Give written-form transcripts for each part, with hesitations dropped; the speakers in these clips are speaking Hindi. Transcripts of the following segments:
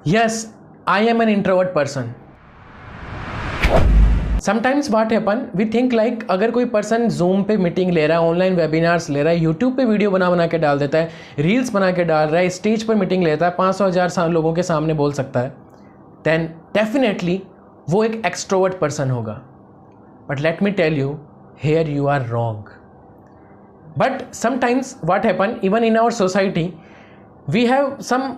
Yes, I am an introvert person. Sometimes what happen, we think like अगर कोई पर्सन जूम पे मीटिंग ले रहा है, ऑनलाइन वेबिनार्स ले रहा है, यूट्यूब पे वीडियो बना के डाल देता है, रील्स बना के डाल रहा है, स्टेज पर मीटिंग लेता है, 500,000 लोगों के सामने बोल सकता है, देन डेफिनेटली वो एक एक्सट्रोवर्ट पर्सन होगा. But let me tell you, here you are wrong. But sometimes what happen, even in our society we have some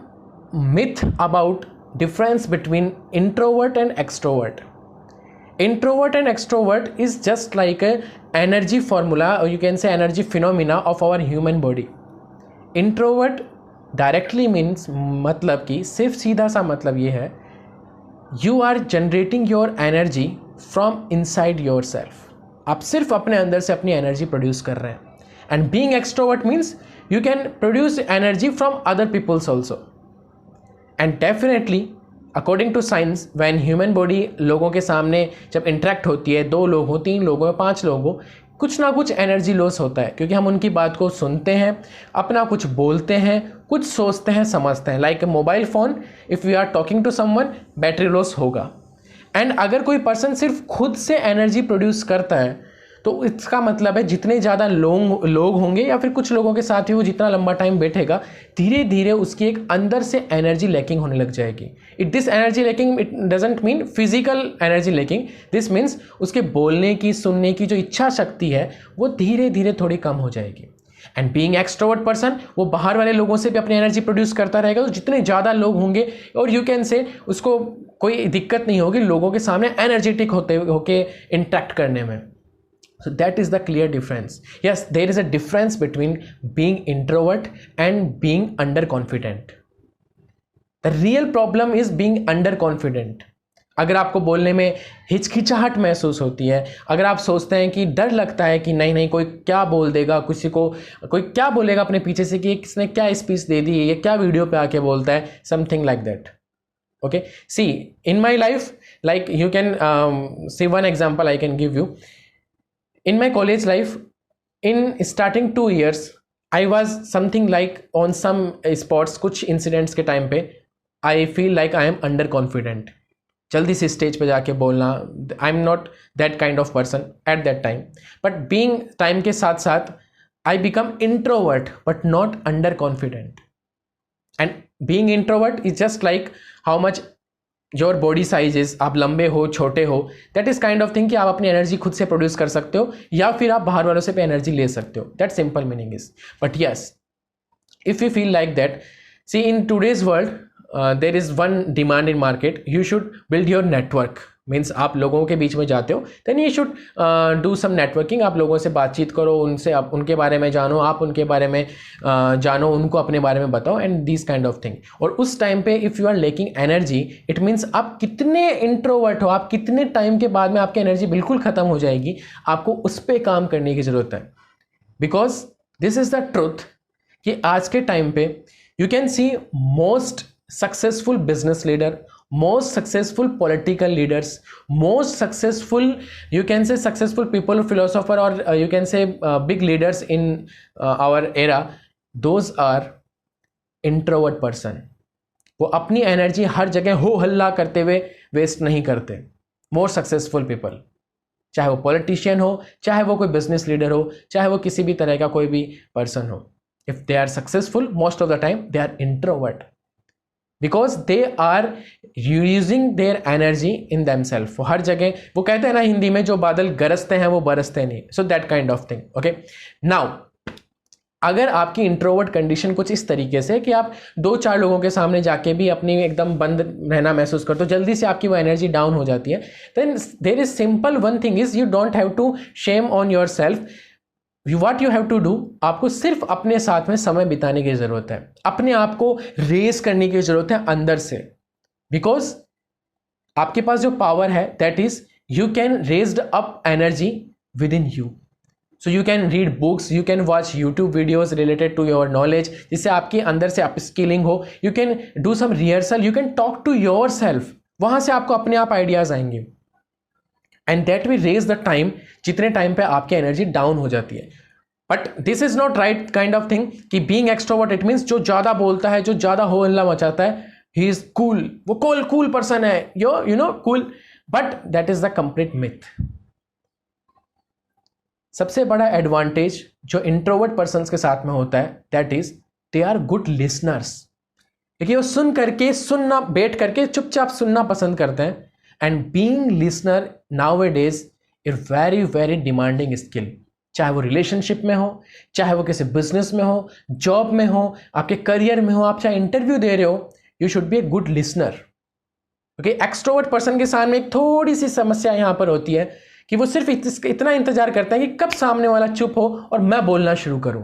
myth about difference between introvert and extrovert. Introvert and extrovert is just like a energy formula, or you can say energy phenomena of our human body. Introvert directly means, मतलब कि सिर्फ सीधा सा मतलब ये है, you are generating your energy from inside yourself. आप सिर्फ अपने अंदर से अपनी एनर्जी प्रोड्यूस कर रहे हैं. And being extrovert means you can produce energy from other people's also. And definitely according to science, when human body लोगों के सामने जब इंटरेक्ट होती है, 2 लोग हो, 3 लोग हो, 5 लोग हो, कुछ ना कुछ एनर्जी लॉस होता है, क्योंकि हम उनकी बात को सुनते हैं, अपना कुछ बोलते हैं, कुछ सोचते हैं, समझते हैं. Like mobile phone, if we are talking to someone, battery loss होगा. एंड अगर कोई पर्सन सिर्फ खुद से एनर्जी प्रोड्यूस करता है, तो इसका मतलब है जितने ज़्यादा लोग होंगे या फिर कुछ लोगों के साथ ही वो जितना लंबा टाइम बैठेगा, धीरे धीरे उसकी एक अंदर से एनर्जी लैकिंग होने लग जाएगी. This energy lacking, it doesn't mean physical energy lacking, this means उसके बोलने की, सुनने की जो इच्छा शक्ति है वो धीरे धीरे थोड़ी कम हो जाएगी. एंड बीइंग एक्सट्रोवर्ट पर्सन, वो बाहर वाले लोगों से भी अपनी एनर्जी प्रोड्यूस करता रहेगा. तो जितने ज़्यादा लोग होंगे, और यू कैन से उसको कोई दिक्कत नहीं होगी लोगों के सामने एनर्जेटिक होके इंटरेक्ट करने में. So that is the clear difference. Yes, there is a difference between being introvert and being underconfident. The real problem is being underconfident. अगर आपको बोलने में हिचकिचाहट महसूस होती है, अगर आप सोचते हैं कि डर लगता है कि नहीं कोई क्या बोल देगा, किसी को कोई क्या बोलेगा अपने पीछे से कि किसने क्या स्पीच दे दी, ये क्या वीडियो पे आके बोलता है, something like that. Okay, see, in my life, like you can see one example I can give you. In my college life, in starting 2 years, I was something like on some sports, कुछ incidents के time पे I feel like I am underconfident. जल्दी से स्टेज पे जाके बोलना, I am not that kind of person at that time. But being time के साथ साथ I become introvert but not under confident. And being introvert is just like how much your body sizes, आप लंबे हो, छोटे हो, that is kind of thing कि आप अपनी एनर्जी खुद से प्रोड्यूस कर सकते हो या फिर आप बाहर वालों से भी एनर्जी ले सकते हो. That simple meaning is. But yes, if you feel like that, see in today's world there is one demand in market, you should build your network. Means आप लोगों के बीच में जाते हो, then you should do some networking. आप लोगों से बातचीत करो, उनसे आप उनके बारे में जानो, आप उनके बारे में जानो, उनको अपने बारे में बताओ, and this kind of thing. और उस टाइम पे if you are lacking energy, it means आप कितने इंट्रोवर्ट हो, आप कितने टाइम के बाद में आपकी एनर्जी बिल्कुल ख़त्म हो जाएगी, आपको उस पर काम करने की ज़रूरत है. Because this is the truth कि आज के टाइम पे you can see most successful business leader, most successful political leaders, most successful, you can say successful people, philosopher, or you can say big leaders in our era, those are introvert person. वो अपनी एनर्जी हर जगह हो हल्ला करते हुए वेस्ट नहीं करते. मोर सक्सेसफुल पीपल, चाहे वो पॉलिटिशियन हो, चाहे वो कोई बिजनेस लीडर हो, चाहे वो किसी भी तरह का कोई भी पर्सन हो, if they are successful most of the time they are introvert. Because they are using their energy in themselves. वो हर जगह, वो कहते हैं ना हिंदी में, जो बादल गरजते हैं वो बरसते नहीं. So that kind of thing. Okay, now अगर आपकी इंट्रोवर्ट कंडीशन कुछ इस तरीके से कि आप 2-4 लोगों के सामने जाके भी अपनी एकदम बंद रहना महसूस करते हो, जल्दी से आपकी वो एनर्जी डाउन हो जाती है, then there is simple one thing is, you don't have to shame on your self. What you have to do, आपको सिर्फ अपने साथ में समय बिताने की जरूरत है, अपने आप को रेस करने की जरूरत है अंदर से. बिकॉज आपके पास जो पावर है, that is you can raised up energy with in you. So you can read books, you can watch YouTube videos related to your knowledge, जिससे आपके अंदर से अप स्किलिंग हो. You can do some rehearsal, you can talk to your self, वहां से आपको अपने आप आइडियाज आएंगे. And that will raise the time, जितने टाइम पे आपकी एनर्जी डाउन हो जाती है. But this is not right kind of thing कि बीइंग एक्सट्रोवर्ट इट मीन्स जो ज़्यादा बोलता है, जो ज़्यादा हो हल्ला मचाता है, ही इज कूल, वो कूल पर्सन है, you know cool, but that is the complete myth. सबसे बड़ा एडवांटेज जो इंट्रोवर्ट पर्सन के साथ में होता है, that is they are good listeners. देखिए, वो सुनना बैठ करके चुपचाप सुनना पसंद करते हैं। And being listener now A days is very very demanding skill, चाहे वो रिलेशनशिप में हो, चाहे वो किसी बिजनेस में हो, जॉब में हो, आपके करियर में हो, आप चाहे इंटरव्यू दे रहे हो, you should be a good listener. Okay, extrovert person के सामने एक थोड़ी सी समस्या यहां पर होती है कि वो सिर्फ इतना इंतजार करता है कि कब सामने वाला चुप हो और मैं बोलना शुरू करूं।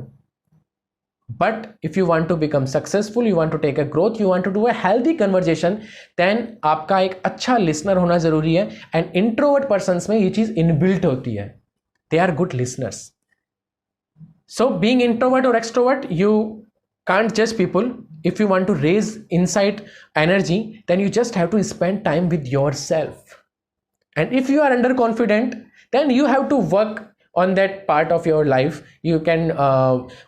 But if you want to become successful, you want to take a growth, you want to do a healthy conversation, then आपका एक अच्छा लिसनर होना जरूरी है। एंड इंट्रोवर्ट पर्सन में ये चीज इनबिल्ट होती है, they are good listeners. So being introvert और extrovert, you can't judge people. If you want to raise insight energy, then you just have to spend time with yourself. And if you are underconfident, then you have to work on that part of your life. You can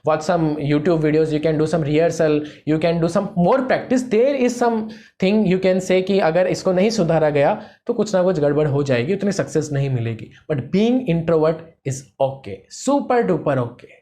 watch some YouTube videos, you can do some rehearsal, you can do some more practice. There is something you can say कि अगर इसको नहीं सुधारा गया तो कुछ ना कुछ गड़बड़ हो जाएगी, उतनी सक्सेस नहीं मिलेगी. But being introvert is okay, super duper okay.